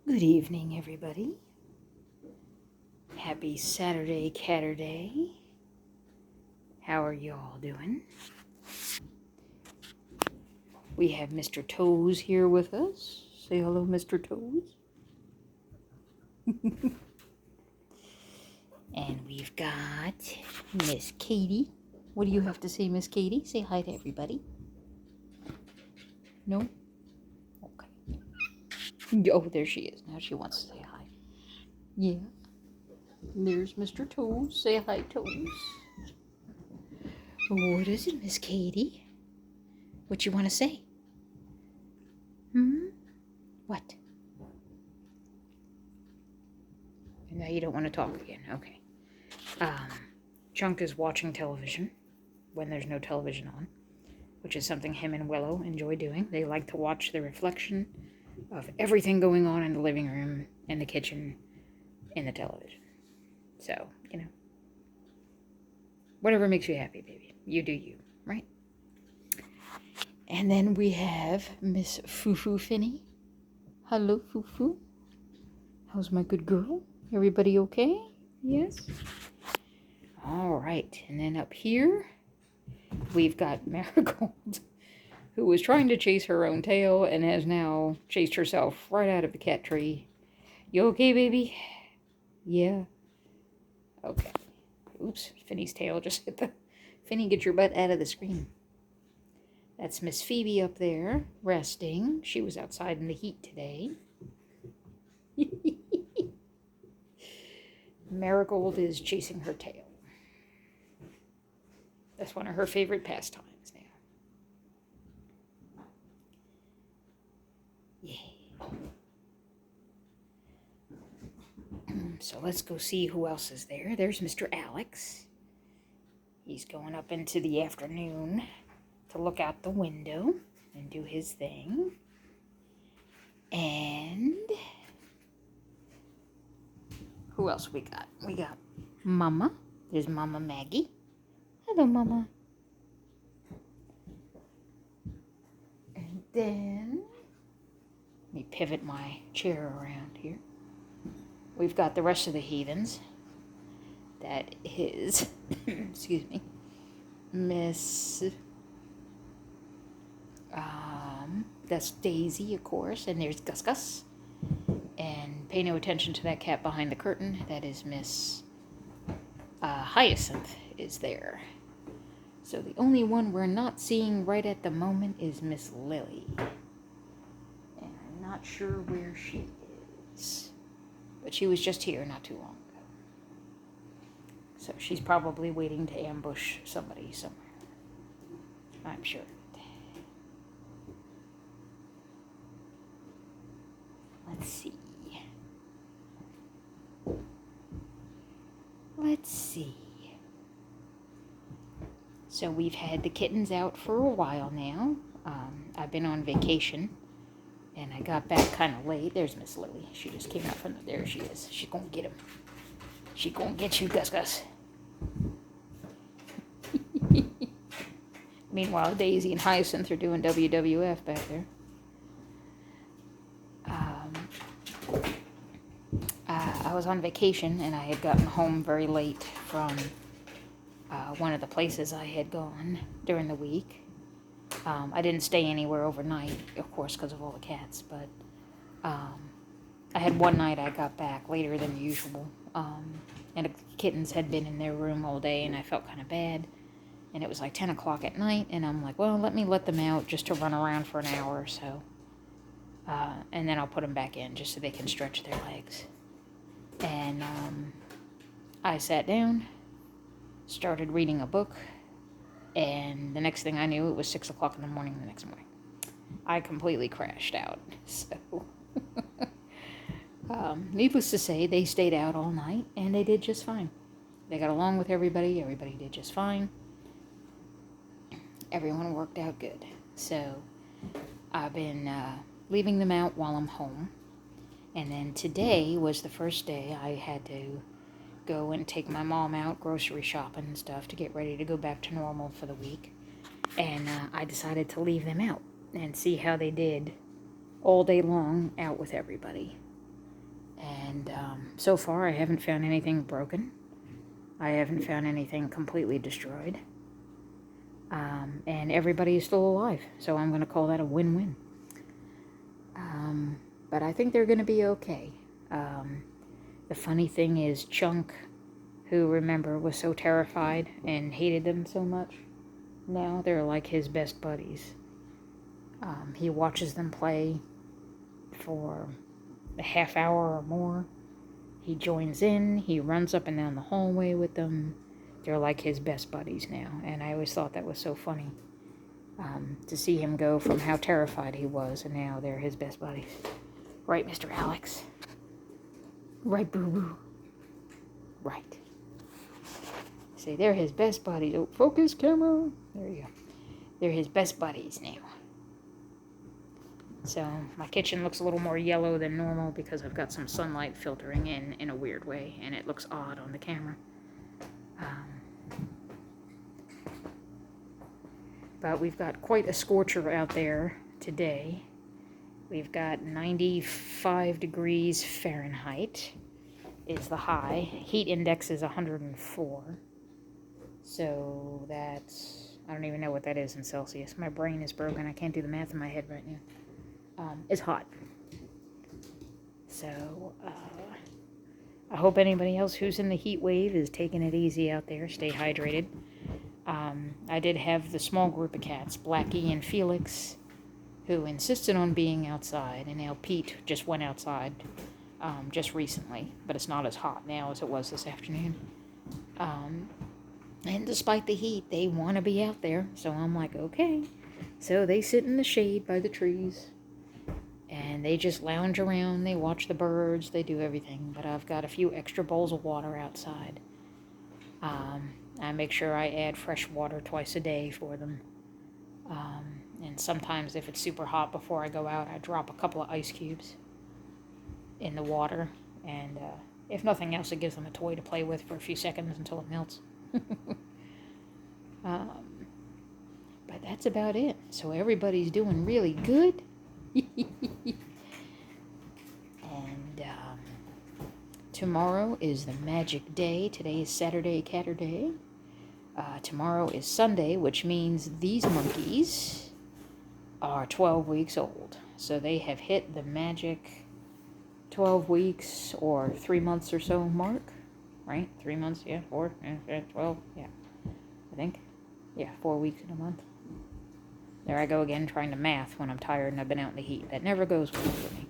Good evening, everybody. Happy Saturday, Catterday. How are you all doing? We have Mr. Toes here with us. Say hello, Mr. Toes. And we've got Miss Katie. What do you have to say, Miss Katie? Say hi to everybody. No? Okay. Oh, there she is. Now she wants to say hi. Yeah. There's Mr. Toes. Say hi, Toes. What is it, Miss Katie? What you want to say? What? Now you don't want to talk again. Okay. Chunk is watching television when there's no television on, which is something him and Willow enjoy doing. They like to watch the reflection of everything going on in the living room, in the kitchen, in the television. So, whatever makes you happy, baby. You do you, right? And then we have Miss Fufu Finny. Hello, Fufu. How's my good girl? Everybody okay? Yes? All right. And then up here, we've got Marigold, who was trying to chase her own tail and has now chased herself right out of the cat tree. You okay, baby? Yeah. Okay. Oops, Finny's tail just hit the... Finny, get your butt out of the screen. That's Miss Phoebe up there, resting. She was outside in the heat today. Marigold is chasing her tail. That's one of her favorite pastimes now. Yeah. So let's go see who else is there. There's Mr. Alex. He's going up into the afternoon to look out the window and do his thing. And who else we got? We got Mama. There's Mama Maggie. Hello, Mama. And then, let me pivot my chair around here. We've got the rest of the heathens. That is, excuse me, Miss, that's Daisy, of course, and there's Gus Gus. And pay no attention to that cat behind the curtain. That is Miss Hyacinth is there. So the only one we're not seeing right at the moment is Miss Lily. And I'm not sure where she is. But she was just here not too long ago. So she's probably waiting to ambush somebody somewhere. I'm sure. Let's see. So we've had the kittens out for a while now. I've been on vacation, and I got back kind of late. There's Miss Lily. She just came out from the... There she is. She's going to get him. She's going to get you, Gus Gus. Meanwhile, Daisy and Hyacinth are doing WWF back there. I was on vacation, and I had gotten home very late from one of the places I had gone during the week. I didn't stay anywhere overnight, of course, because of all the cats, but I had one night I got back later than usual, and the kittens had been in their room all day, and I felt kind of bad, and it was like 10 o'clock at night, and I'm like, well, let me let them out just to run around for an hour or so, and then I'll put them back in just so they can stretch their legs. And I sat down, started reading a book, and the next thing I knew, it was 6 o'clock in the morning the next morning. I completely crashed out. So, needless to say, they stayed out all night, and they did just fine. They got along with everybody. Everybody did just fine. Everyone worked out good. So, I've been leaving them out while I'm home. And then today was the first day I had to go and take my mom out grocery shopping and stuff to get ready to go back to normal for the week. And I decided to leave them out and see how they did all day long out with everybody. And so far, I haven't found anything broken. I haven't found anything completely destroyed. And everybody is still alive, so I'm going to call that a win-win. But I think they're going to be okay. The funny thing is, Chunk, who, remember, was so terrified and hated them so much, now they're like his best buddies. He watches them play for a half hour or more. He joins in, he runs up and down the hallway with them. They're like his best buddies now, and I always thought that was so funny. To see him go from how terrified he was, and now they're his best buddies. Right, Mr. Alex? Right, boo-boo? Right. See, they're his best buddies. Oh, focus, camera. There you go. They're his best buddies now. So, my kitchen looks a little more yellow than normal because I've got some sunlight filtering in a weird way, and it looks odd on the camera. But we've got quite a scorcher out there today. We've got 95 degrees Fahrenheit is the high. Heat index is 104. So that's, I don't even know what that is in Celsius. My brain is broken. I can't do the math in my head right now. It's hot. So, I hope anybody else who's in the heat wave is taking it easy out there. Stay hydrated. I did have the small group of cats, Blackie and Felix, who insisted on being outside, and now Pete just went outside just recently, but it's not as hot now as it was this afternoon. And despite the heat, they want to be out there, so I'm like, okay. So they sit in the shade by the trees, and they just lounge around, they watch the birds, they do everything, but I've got a few extra bowls of water outside. I make sure I add fresh water twice a day for them. And sometimes if it's super hot before I go out, I drop a couple of ice cubes in the water. And if nothing else, it gives them a toy to play with for a few seconds until it melts. But that's about it. So everybody's doing really good. And tomorrow is the magic day. Today is Saturday, Catterday. Tomorrow is Sunday, which means these monkeys are 12 weeks old. So they have hit the magic 12 weeks or 3 months or so mark, right? 3 months, yeah, 4, yeah, 12, yeah, I think. Yeah, 4 weeks in a month. There I go again trying to math when I'm tired and I've been out in the heat. That never goes well for me.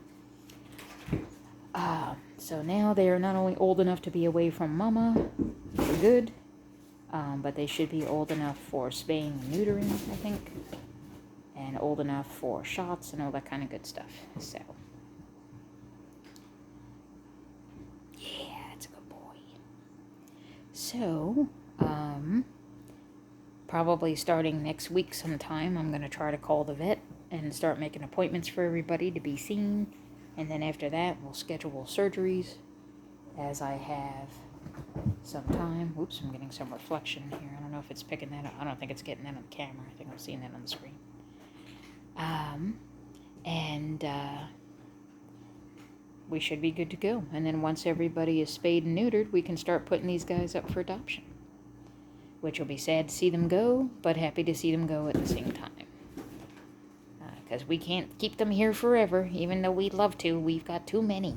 So now they are not only old enough to be away from mama for good, but they should be old enough for spaying and neutering, I think, and old enough for shots and all that kind of good stuff. So, yeah, it's a good boy. So, probably starting next week sometime, I'm going to try to call the vet and start making appointments for everybody to be seen. And then after that, we'll schedule surgeries as I have some time. Oops, I'm getting some reflection here. I don't know if it's picking that up. I don't think it's getting that on the camera. I think I'm seeing that on the screen. We should be good to go. And then once everybody is spayed and neutered, we can start putting these guys up for adoption. Which will be sad to see them go, but happy to see them go at the same time. Because we can't keep them here forever, even though we'd love to. We've got too many.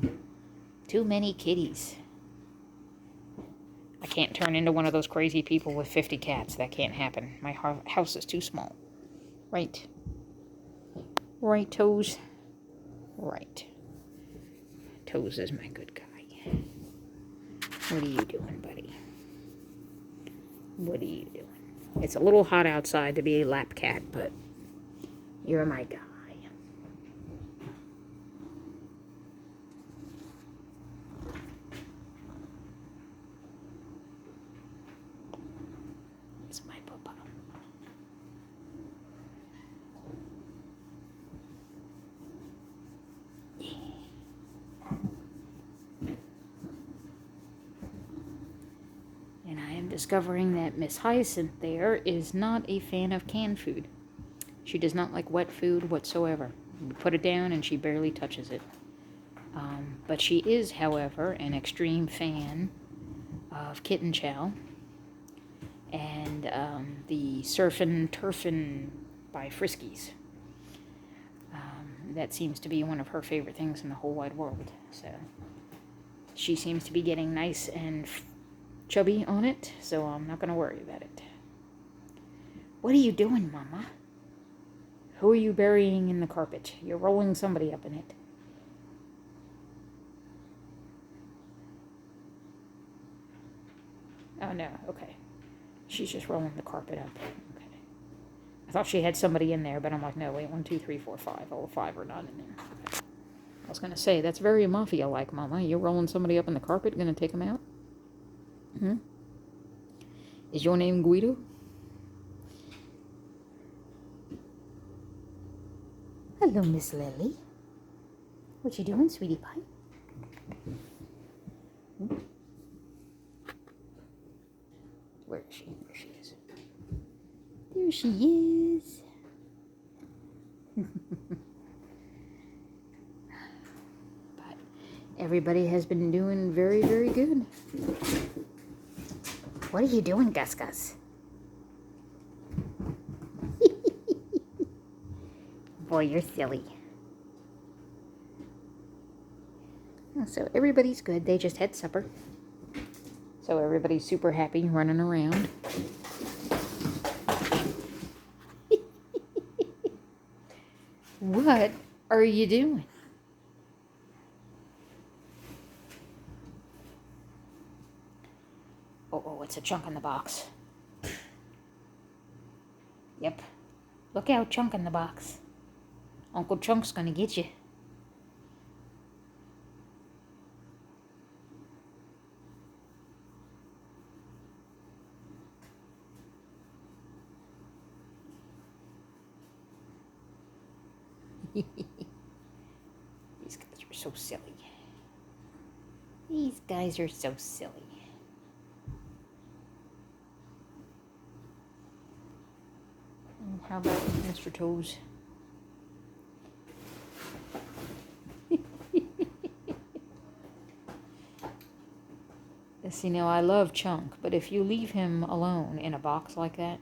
Too many kitties. I can't turn into one of those crazy people with 50 cats. That can't happen. My house is too small. Right. Right, Toes. Right. Toes is my good guy. What are you doing, buddy? What are you doing? It's a little hot outside to be a lap cat, but you're my guy. It's my papa. Yeah. And I am discovering that Miss Hyacinth there is not a fan of canned food. She does not like wet food whatsoever. You put it down and she barely touches it. But she is, however, an extreme fan of Kitten Chow and the Surfin' Turfin' by Friskies. That seems to be one of her favorite things in the whole wide world. So she seems to be getting nice and chubby on it, so I'm not going to worry about it. What are you doing, Mama? Who are you burying in the carpet? You're rolling somebody up in it. Oh, no. Okay. She's just rolling the carpet up. Okay. I thought she had somebody in there, but I'm like, no, wait, 1, 2, 3, 4, 5. All 5 are not in there. Okay. I was going to say, that's very mafia-like, Mama. You're rolling somebody up in the carpet, going to take them out? Hmm? Is your name Guido? Hello, Miss Lily. What you doing, sweetie pie? Where is she? There she is. There she is. But everybody has been doing very, very good. What are you doing, Gus Gus? Boy, you're silly. So everybody's good. They just had supper. So everybody's super happy running around. What are you doing? Oh, it's a chunk in the box. Yep. Look out, chunk in the box. Uncle Chunk's gonna get you. These guys are so silly. These guys are so silly. How about Mr. Toes? See, now I love Chunk, but if you leave him alone in a box like that,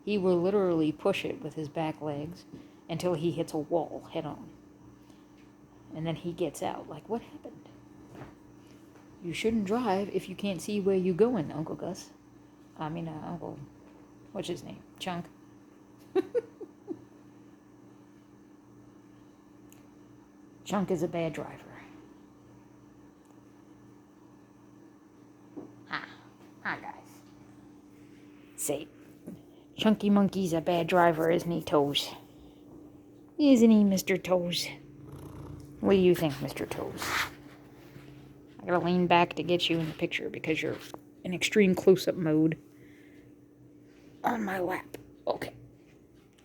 he will literally push it with his back legs until he hits a wall head on. And then he gets out. Like, what happened? You shouldn't drive if you can't see where you're going, Uncle Gus. Uncle... What's his name? Chunk. Chunk is a bad driver. Hi, guys. Say, Chunky Monkey's a bad driver, isn't he, Toes? Isn't he, Mr. Toes? What do you think, Mr. Toes? I gotta lean back to get you in the picture because you're in extreme close-up mode on my lap. Okay.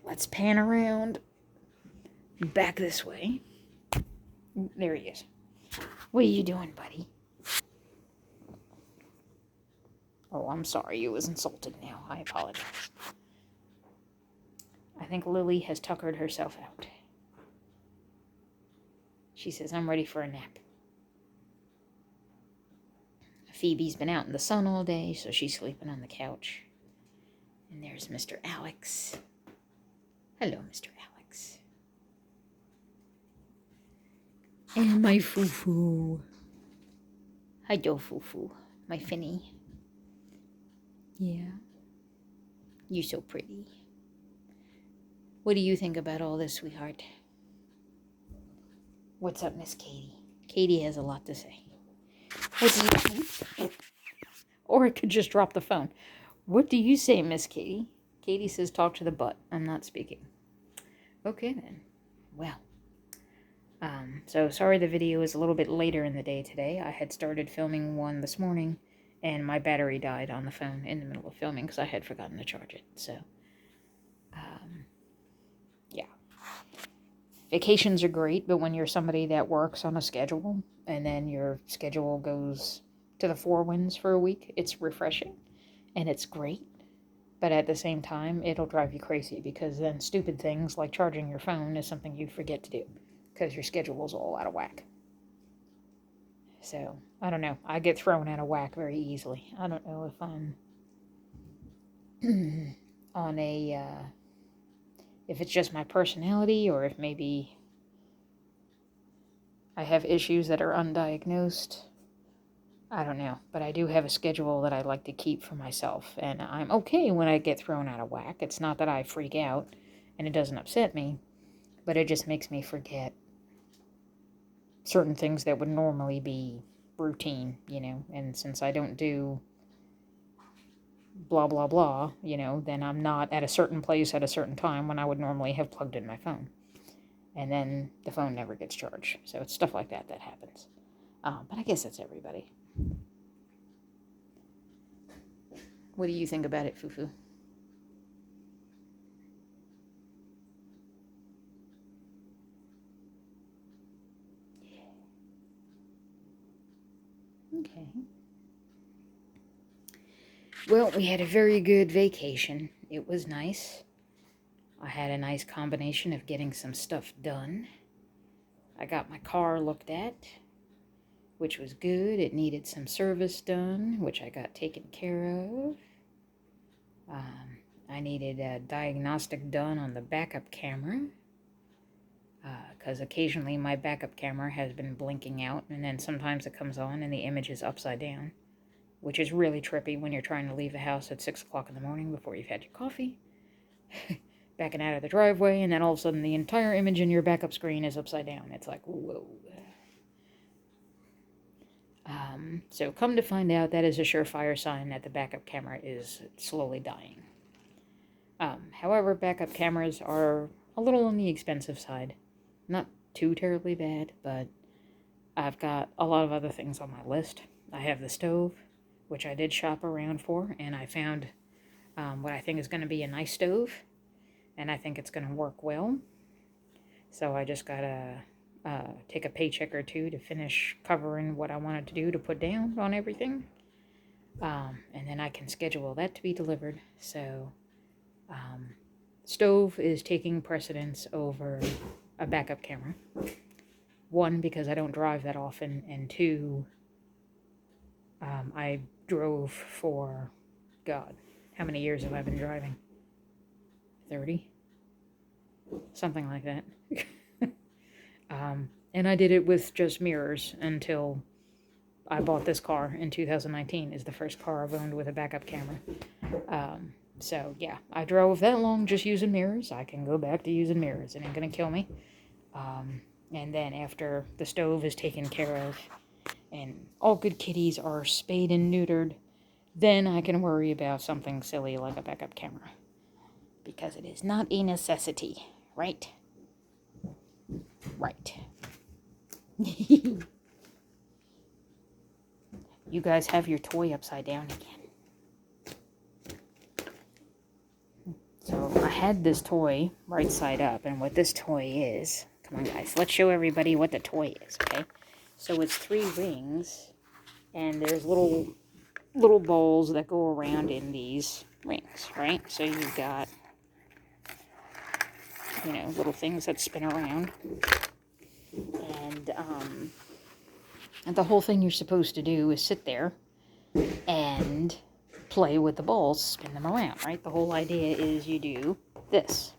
Let's pan around back this way. There he is. What are you doing, buddy? Oh, I'm sorry. You was insulted now. I apologize. I think Lily has tuckered herself out. She says, I'm ready for a nap. Phoebe's been out in the sun all day, so she's sleeping on the couch. And there's Mr. Alex. Hello, Mr. Alex. And my foo-foo. Hello, foo-foo. My Finny. Yeah. You're so pretty. What do you think about all this, sweetheart? What's up, Miss Katie? Katie has a lot to say. What do you think? Or I could just drop the phone. What do you say, Miss Katie? Katie says talk to the butt. I'm not speaking. Okay, then. Well. So sorry the video is a little bit later in the day today. I had started filming one this morning, and my battery died on the phone in the middle of filming because I had forgotten to charge it. So, yeah. Vacations are great, but when you're somebody that works on a schedule, and then your schedule goes to the four winds for a week, it's refreshing, and it's great. But at the same time, it'll drive you crazy, because then stupid things like charging your phone is something you'd forget to do, because your schedule is all out of whack. So, I don't know. I get thrown out of whack very easily. I don't know if I'm on a, if it's just my personality or if maybe I have issues that are undiagnosed. I don't know, but I do have a schedule that I like to keep for myself, and I'm okay when I get thrown out of whack. It's not that I freak out, and it doesn't upset me, but it just makes me forget certain things that would normally be routine, and since I don't do blah, blah, blah, then I'm not at a certain place at a certain time when I would normally have plugged in my phone, and then the phone never gets charged, so it's stuff like that that happens, but I guess that's everybody. What do you think about it, Fufu? Okay. Well, we had a very good vacation. It was nice. I had a nice combination of getting some stuff done. I got my car looked at, which was good. It needed some service done, which I got taken care of. I needed a diagnostic done on the backup camera, because occasionally my backup camera has been blinking out, and then sometimes it comes on and the image is upside down, which is really trippy when you're trying to leave the house at 6 o'clock in the morning before you've had your coffee, backing out of the driveway, and then all of a sudden the entire image in your backup screen is upside down. It's like, whoa. So come to find out, that is a surefire sign that the backup camera is slowly dying. However, backup cameras are a little on the expensive side. Not too terribly bad, but I've got a lot of other things on my list. I have the stove, which I did shop around for, and I found what I think is going to be a nice stove, and I think it's going to work well. So I just got to take a paycheck or two to finish covering what I wanted to do to put down on everything. And then I can schedule that to be delivered. So stove is taking precedence over a backup camera. One, because I don't drive that often, and two, I drove for, God, how many years have I been driving? 30? Something like that. And I did it with just mirrors until I bought this car in 2019. Is the first car I've owned with a backup camera. So, yeah, I drove that long just using mirrors. I can go back to using mirrors. It ain't gonna kill me. And then after the stove is taken care of and all good kitties are spayed and neutered, then I can worry about something silly like a backup camera. Because it is not a necessity, right? Right. You guys have your toy upside down again. So I had this toy right side up, and what this toy is, come on guys, let's show everybody what the toy is, okay? So it's 3 rings, and there's little balls that go around in these rings, right? So you've got, little things that spin around. And the whole thing you're supposed to do is sit there and play with the balls, spin them around, right? The whole idea is you do this.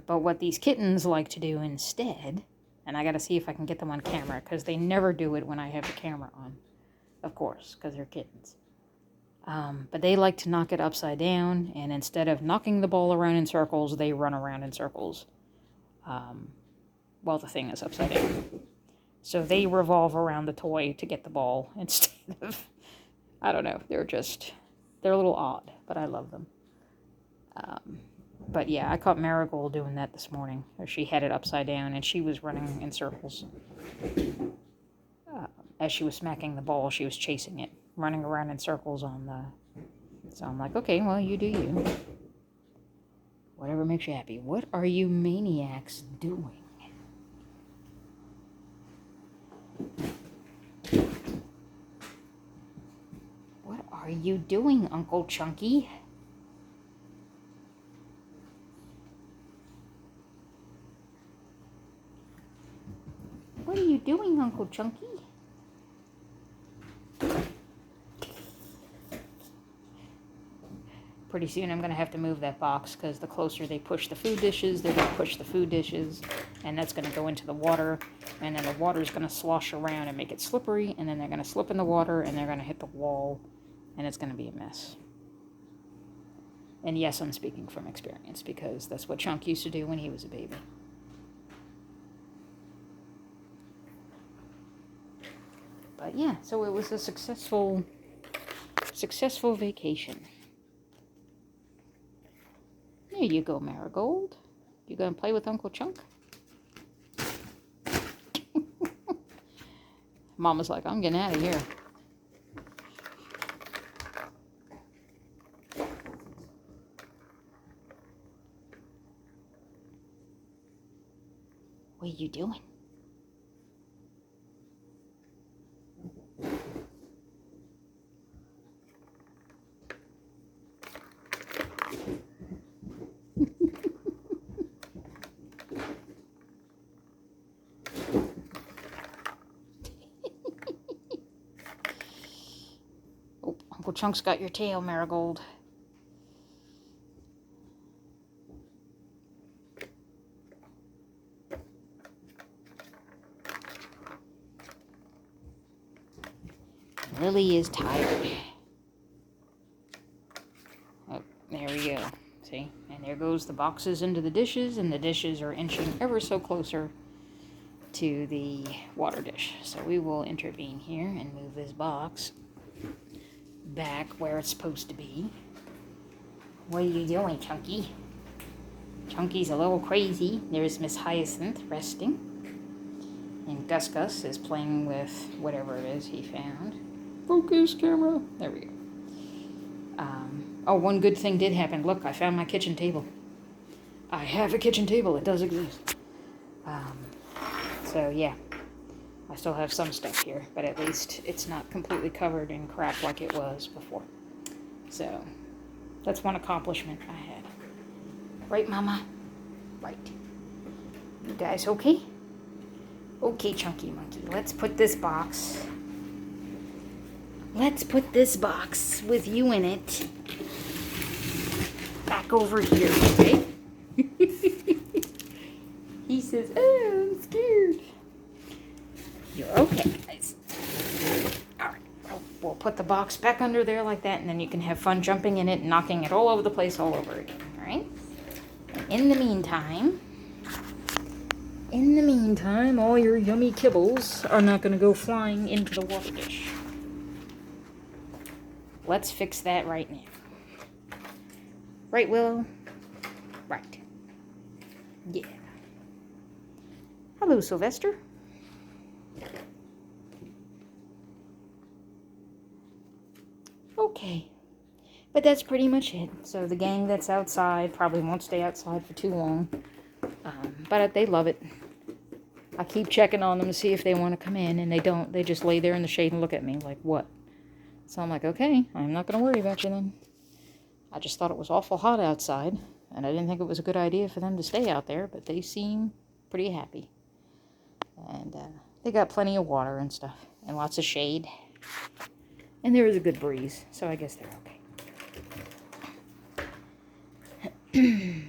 But what these kittens like to do instead, and I gotta see if I can get them on camera, because they never do it when I have the camera on, of course, because they're kittens. But they like to knock it upside down, and instead of knocking the ball around in circles, they run around in circles while the thing is upside down. So they revolve around the toy to get the ball instead of, I don't know, they're a little odd, but I love them. But yeah, I caught Marigold doing that this morning. She had it upside down, and she was running in circles. As she was smacking the ball, she was chasing it, running around in circles on the... So I'm like, okay, well, you do you. Whatever makes you happy. What are you maniacs doing? What are you doing, Uncle Chunky? doing, Uncle Chunky? Pretty soon I'm going to have to move that box because the closer they push the food dishes, they're going to push the food dishes, and that's going to go into the water, and then the water is going to slosh around and make it slippery, and then they're going to slip in the water, and they're going to hit the wall, and it's going to be a mess. And yes, I'm speaking from experience because that's what Chunk used to do when he was a baby. But yeah, so it was a successful vacation. There you go, Marigold. You gonna play with Uncle Chunk? Mama's like, I'm getting out of here. What are you doing? Oh, Uncle Chunk's got your tail, Marigold. Lily is tired. Oh, there we go. See? And there goes the boxes into the dishes, and the dishes are inching ever so closer to the water dish. So we will intervene here and move this box back where it's supposed to be. What are you doing, Chunky? Chunky's a little crazy. There's Miss Hyacinth resting. And Gus Gus is playing with whatever it is he found. Focus, camera. There we go. Oh, one good thing did happen. Look, I found my kitchen table. I have a kitchen table. It does exist. So, yeah. I still have some stuff here, but at least it's not completely covered in crap like it was before. So, that's one accomplishment I had. Right, Mama? Right. You guys okay? Okay, Chunky Monkey. Let's put this box with you in it back over here, okay? He says, oh, I'm scared. You're okay, guys. Alright, we'll put the box back under there like that, and then you can have fun jumping in it and knocking it all over the place all over again, alright? In the meantime, all your yummy kibbles are not going to go flying into the water dish. Let's fix that right now. Right, Willow? Right. Yeah. Hello, Sylvester. Okay. But that's pretty much it. So the gang that's outside probably won't stay outside for too long. But they love it. I keep checking on them to see if they want to come in, and they don't. They just lay there in the shade and look at me like, what? So I'm like, okay, I'm not going to worry about you then. I just thought it was awful hot outside, and I didn't think it was a good idea for them to stay out there, but they seem pretty happy. And they got plenty of water and stuff, and lots of shade. And there is a good breeze, so I guess they're okay.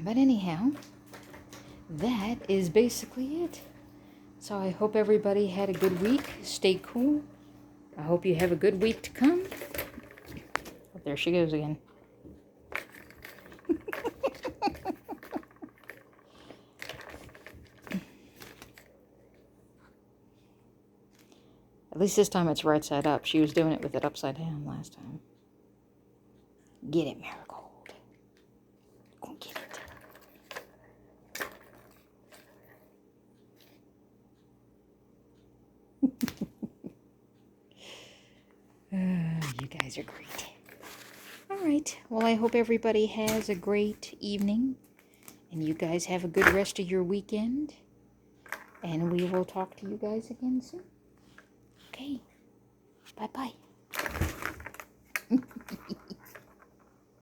But anyhow, that is basically it. So I hope everybody had a good week. Stay cool. I hope you have a good week to come. Oh, there she goes again. At least this time it's right side up. She was doing it with it upside down last time. Get it, Marigold. Go get it. You guys are great. Alright, well I hope everybody has a great evening. And you guys have a good rest of your weekend. And we will talk to you guys again soon. Okay. Bye-bye.